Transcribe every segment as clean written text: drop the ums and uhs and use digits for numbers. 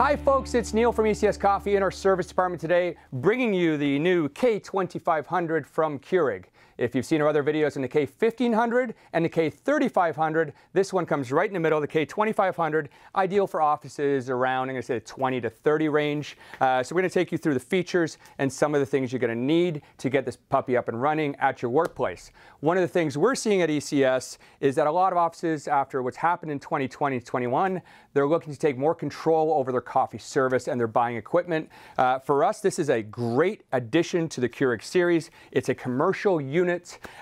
Hi folks, it's Neil from ECS Coffee in our service department today, bringing you the new K2500 from Keurig. If you've seen our other videos in the K1500 and the K3500, this one comes right in the middle, the K2500, ideal for offices around, I'm going to say, the 20 to 30 range. So we're going to take you through the features and some of the things you're going to need to get this puppy up and running at your workplace. One of the things we're seeing at ECS is that a lot of offices, after what's happened in 2020 to 21, they're looking to take more control over their coffee service and their buying equipment. For us, this is a great addition to the Keurig series. It's a commercial unit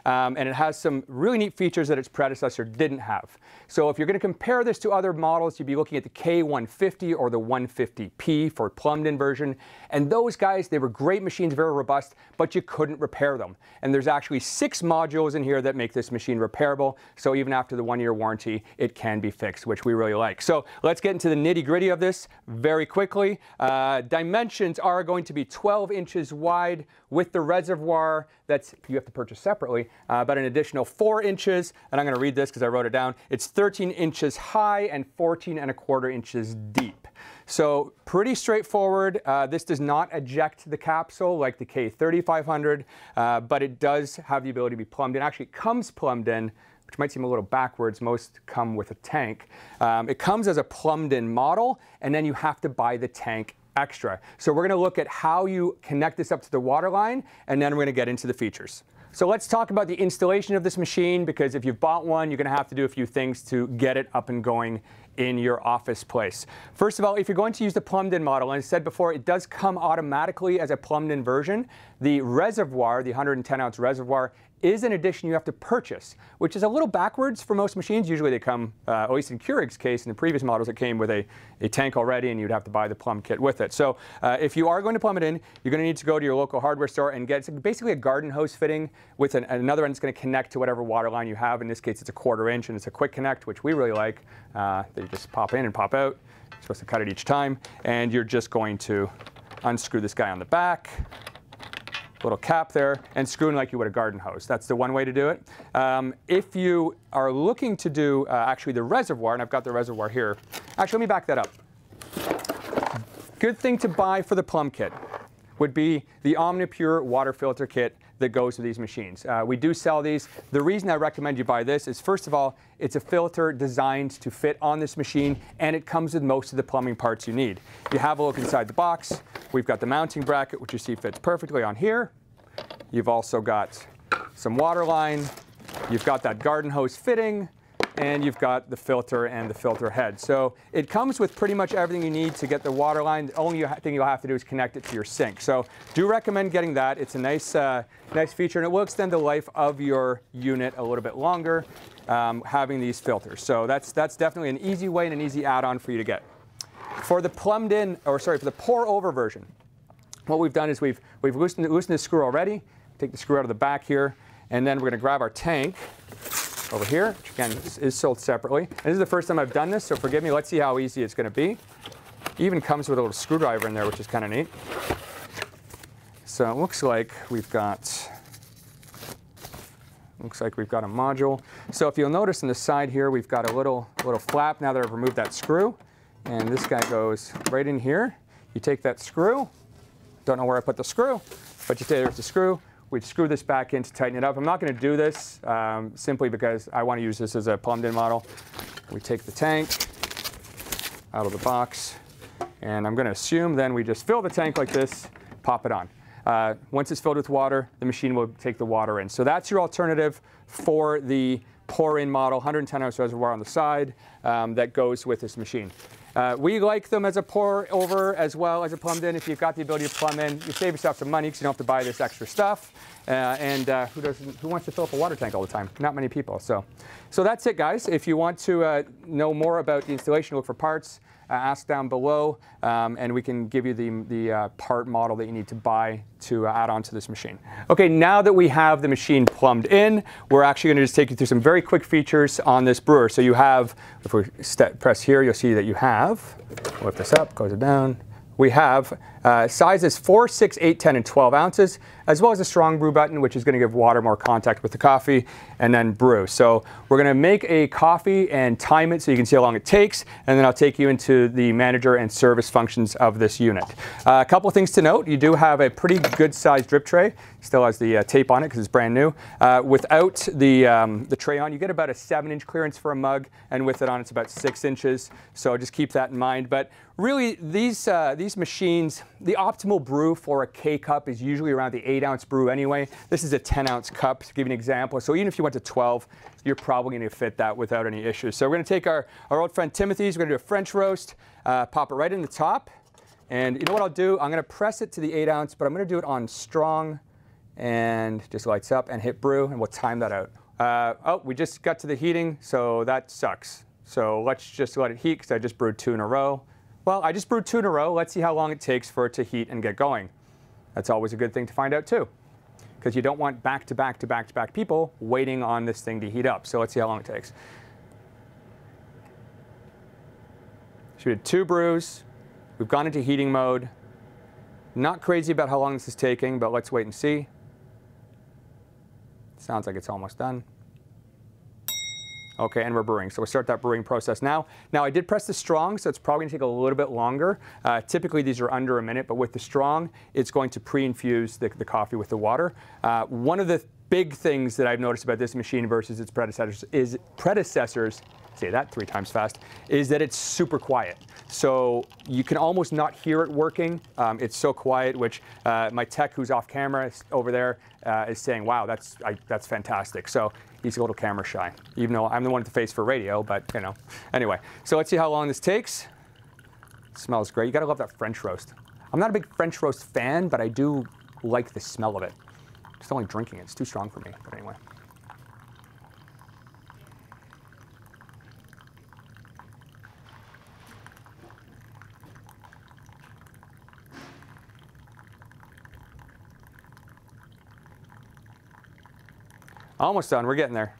and it has some really neat features that its predecessor didn't have. So if you're going to compare this to other models, you'd be looking at the K150 or the 150P for plumbed-in version. And those guys, they were great machines, very robust, but you couldn't repair them. And there's actually 6 modules in here that make this machine repairable. So even after the 1-year warranty, it can be fixed, which we really like. So let's get into the nitty-gritty of this very quickly. Dimensions are going to be 12 inches wide with the reservoir that's you have to purchase separately, but an additional 4 inches, and I'm going to read this because I wrote it down. It's 13 inches high and 14¼ inches deep. So pretty straightforward. This does not eject the capsule like the K3500, but it does have the ability to be plumbed in. Actually, it comes plumbed in, which might seem a little backwards. Most come with a tank. It comes as a plumbed-in model, and then you have to buy the tank extra. So we're going to look at how you connect this up to the water line, and then we're going to get into the features. So let's talk about the installation of this machine, because if you've bought one, you're going to have to do a few things to get it up and going in your office place. First of all, if you're going to use the plumbed-in model, and as I said before, it does come automatically as a plumbed-in version. The reservoir, the 110-ounce reservoir, is an addition you have to purchase, which is a little backwards for most machines. Usually they come, at least in Keurig's case, in the previous models, it came with a tank already, and you'd have to buy the plumb kit with it. So if you are going to plumb it in, you're going to need to go to your local hardware store and get basically a garden hose fitting with another end that's going to connect to whatever water line you have. In this case, it's a 1/4 inch, and it's a quick connect, which we really like. That you just pop in and pop out. You're supposed to cut it each time, and you're just going to unscrew this guy on the back. Little cap there, and screwing like you would a garden hose. That's the one way to do it. If you are looking to do actually the reservoir, and I've got the reservoir here. Actually, let me back that up. Good thing to buy for the plumb kit would be the OmniPure water filter kit that goes with these machines. We do sell these. The reason I recommend you buy this is, first of all, it's a filter designed to fit on this machine, and it comes with most of the plumbing parts you need. You have a look inside the box. We've got the mounting bracket, which you see fits perfectly on here. You've also got some water line. You've got that garden hose fitting, and you've got the filter and the filter head. So it comes with pretty much everything you need to get the water line. The only thing you'll have to do is connect it to your sink. So do recommend getting that. It's a nice, nice feature, and it will extend the life of your unit a little bit longer, having these filters. So that's definitely an easy way and an easy add-on for you to get. For the plumbed-in, or sorry, for the pour-over version, what we've done is we've loosened this screw already. Take the screw out of the back here, and then we're going to grab our tank over here, which again is sold separately. And this is the first time I've done this, so forgive me. Let's see how easy it's going to be. It even comes with a little screwdriver in there, which is kind of neat. So it looks like we've got a module. So if you'll notice on the side here, we've got a little flap now that I've removed that screw, and this guy goes right in here. You take that screw. Don't know where I put the screw, but you say there's the screw. We'd screw this back in to tighten it up. I'm not going to do this simply because I want to use this as a plumbed-in model. We take the tank out of the box, and I'm going to assume then we just fill the tank like this, pop it on. Once it's filled with water, the machine will take the water in. So that's your alternative for the pour-in model, 110-ounce reservoir on the side that goes with this machine. We like them as a pour-over as well as a plumbed-in. If you've got the ability to plumb in, you save yourself some money because you don't have to buy this extra stuff. Who wants to fill up a water tank all the time? Not many people. So that's it, guys. If you want to know more about the installation, look for parts. Ask down below, and we can give you the part model that you need to buy to add on to this machine. Okay, now that we have the machine plumbed in, we're actually going to just take you through some very quick features on this brewer. So you have, if we press here, you'll see that you have, lift this up, close it down. We have Size is 4, 6, 8, 10, and 12 ounces, as well as a strong brew button, which is going to give water more contact with the coffee, and then brew. So we're going to make a coffee and time it so you can see how long it takes, and then I'll take you into the manager and service functions of this unit. A couple of things to note: you do have a pretty good sized drip tray. Still has the tape on it because it's brand new. Without the tray on, you get about a 7-inch clearance for a mug, and with it on, it's about 6 inches. So just keep that in mind. But really, these machines, the optimal brew for a K-cup is usually around the 8-ounce brew anyway. This is a 10-ounce cup, to give you an example. So even if you went to 12, you're probably going to fit that without any issues. So we're going to take our old friend Timothy's. We're going to do a French roast, pop it right in the top. And you know what I'll do? I'm going to press it to the 8-ounce, but I'm going to do it on strong, and just lights up, and hit brew, and we'll time that out. Oh, we just got to the heating, so that sucks. So let's just let it heat, because I just brewed 2 in a row. Well, I just brewed 2 in a row. Let's see how long it takes for it to heat and get going. That's always a good thing to find out too, because you don't want back-to-back people waiting on this thing to heat up. So let's see how long it takes. So we did 2 brews. We've gone into heating mode. Not crazy about how long this is taking, but let's wait and see. Sounds like it's almost done. Okay, and we're brewing. So we'll start that brewing process now. Now, I did press the strong, so it's probably going to take a little bit longer. Typically, these are under a minute, but with the strong, it's going to pre-infuse the coffee with the water. One of the big things that I've noticed about this machine versus its predecessors, say that 3 times fast, is that it's super quiet. So you can almost not hear it working. It's so quiet, which my tech, who's off camera over there, is saying, wow, that's fantastic. So he's a little camera shy, even though I'm the one with the face for radio, but you know. Anyway, so let's see how long this takes. It smells great. You gotta love that French roast. I'm not a big French roast fan, but I do like the smell of it. Just don't like drinking it. It's too strong for me, but anyway. Almost done. We're getting there.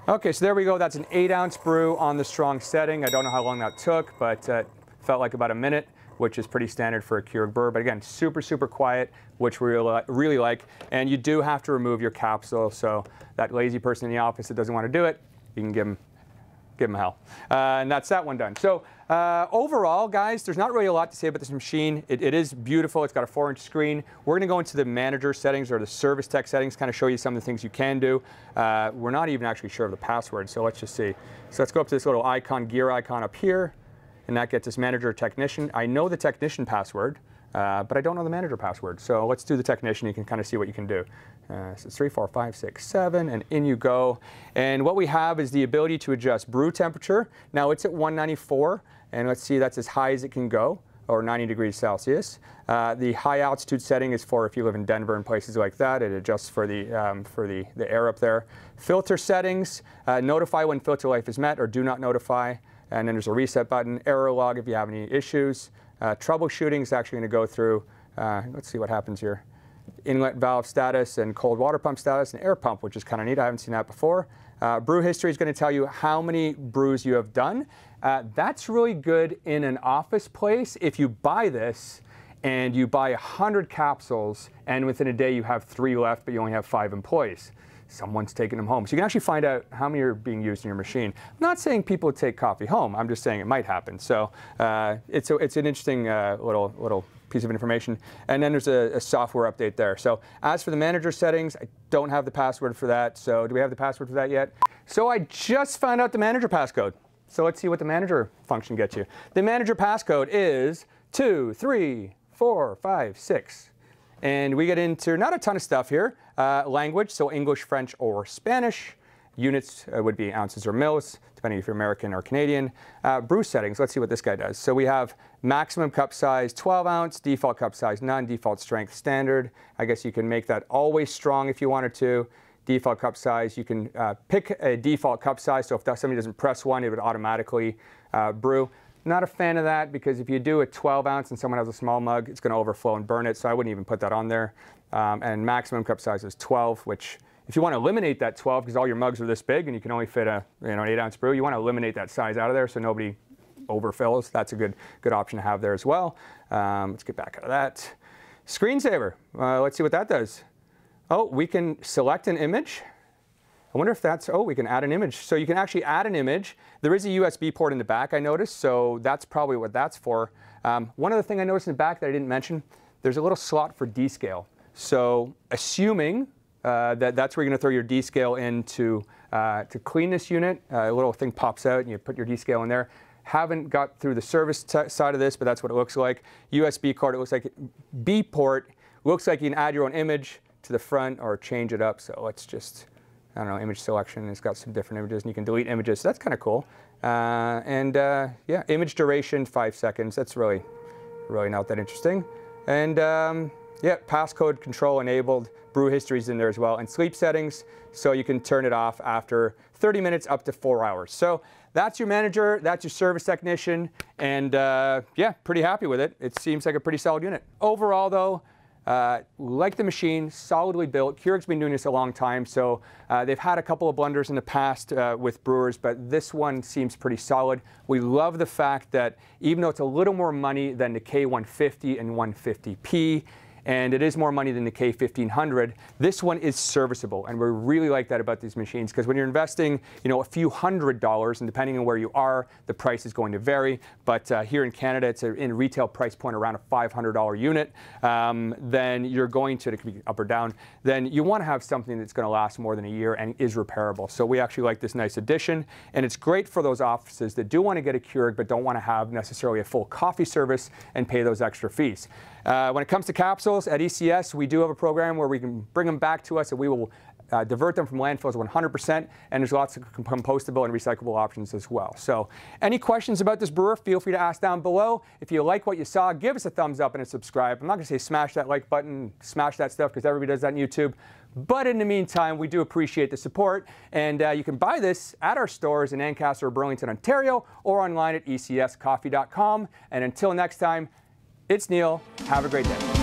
Okay, so there we go. That's an 8-ounce brew on the strong setting. I don't know how long that took, but felt like about a minute, which is pretty standard for a Keurig brewer. But again, super, super quiet, which we really like. And you do have to remove your capsule. So that lazy person in the office that doesn't want to do it, you can give them hell. And that's that one done. So overall, guys, there's not really a lot to say about this machine. It is beautiful. It's got a 4-inch screen. We're going to go into the manager settings or the service tech settings, kind of show you some of the things you can do. We're not even actually sure of the password, so let's just see. So let's go up to this little icon, gear icon up here, and that gets us manager technician. I know the technician password, but I don't know the manager password. So let's do the technician. You can kind of see what you can do. So it's 3, 4, 5, 6, 7, and in you go. And what we have is the ability to adjust brew temperature. Now it's at 194, and let's see, that's as high as it can go, or 90 degrees Celsius. The high altitude setting is for if you live in Denver and places like that. It adjusts for the air up there. Filter settings, notify when filter life is met or do not notify. And then there's a reset button. Error log if you have any issues. Troubleshooting is actually going to go through, let's see what happens here. Inlet valve status and cold water pump status and air pump, which is kind of neat. I haven't seen that before. Brew history is going to tell you how many brews you have done. That's really good in an office place. If you buy this and you buy 100 capsules and within a day you have 3 left, but you only have 5 employees, someone's taking them home. So you can actually find out how many are being used in your machine. I'm not saying people take coffee home. I'm just saying it might happen. So it's an interesting little piece of information. And then there's a software update there. So as for the manager settings, I don't have the password for that. So do we have the password for that yet? So I just found out the manager passcode. So let's see what the manager function gets you. The manager passcode is 2, 3, 4, 5, 6. And we get into not a ton of stuff here. Language, so English, French, or Spanish. Units would be ounces or mils, depending if you're American or Canadian. Brew settings, let's see what this guy does. So we have maximum cup size 12 ounce, default cup size none, default strength standard. I guess you can make that always strong if you wanted to. Default cup size, you can pick a default cup size, so if somebody doesn't press one, it would automatically brew. Not a fan of that, because if you do a 12 ounce and someone has a small mug, it's going to overflow and burn it, so I wouldn't even put that on there. And maximum cup size is 12, which If you want to eliminate that 12, because all your mugs are this big and you can only fit an 8-ounce brew, you want to eliminate that size out of there so nobody overfills. That's a good option to have there as well. Let's get back out of that. Screensaver. Let's see what that does. Oh, we can select an image. I wonder if that's, oh, we can add an image. So you can actually add an image. There is a USB port in the back, I noticed, so that's probably what that's for. One other thing I noticed in the back that I didn't mention, there's a little slot for descale. So assuming that's where you're going to throw your descale in to clean this unit, a little thing pops out and you put your descale in there. Haven't got through the service side of this, but that's what it looks like. USB card, it looks like B port. Looks like you can add your own image to the front or change it up. So let's just, I don't know, image selection. It's got some different images and you can delete images. So that's kind of cool. Yeah, image duration, 5 seconds. That's really not that interesting. And yeah, passcode control enabled. Brew history's in there as well. And sleep settings, so you can turn it off after 30 minutes up to 4 hours. So that's your manager, that's your service technician, and yeah, pretty happy with it. It seems like a pretty solid unit. Overall though, like the machine, solidly built. Keurig's been doing this a long time, so they've had a couple of blunders in the past with brewers, but this one seems pretty solid. We love the fact that even though it's a little more money than the K150 and 150P, and it is more money than the K1500, this one is serviceable, and we really like that about these machines, because when you're investing, a few $100s, and depending on where you are, the price is going to vary. But here in Canada, it's in retail price point around a $500 unit. Then you're going to, it could be up or down, then you want to have something that's going to last more than a year and is repairable. So we actually like this nice addition, and it's great for those offices that do want to get a Keurig but don't want to have necessarily a full coffee service and pay those extra fees. When it comes to capsules, at ECS, we do have a program where we can bring them back to us and we will divert them from landfills 100%, and there's lots of compostable and recyclable options as well. So any questions about this brewer, feel free to ask down below. If you like what you saw, give us a thumbs up and a subscribe. I'm not going to say smash that like button, smash that stuff, because everybody does that on YouTube. But in the meantime, we do appreciate the support, and you can buy this at our stores in Ancaster or Burlington, Ontario, or online at ecscoffee.com. And until next time, it's Neil. Have a great day.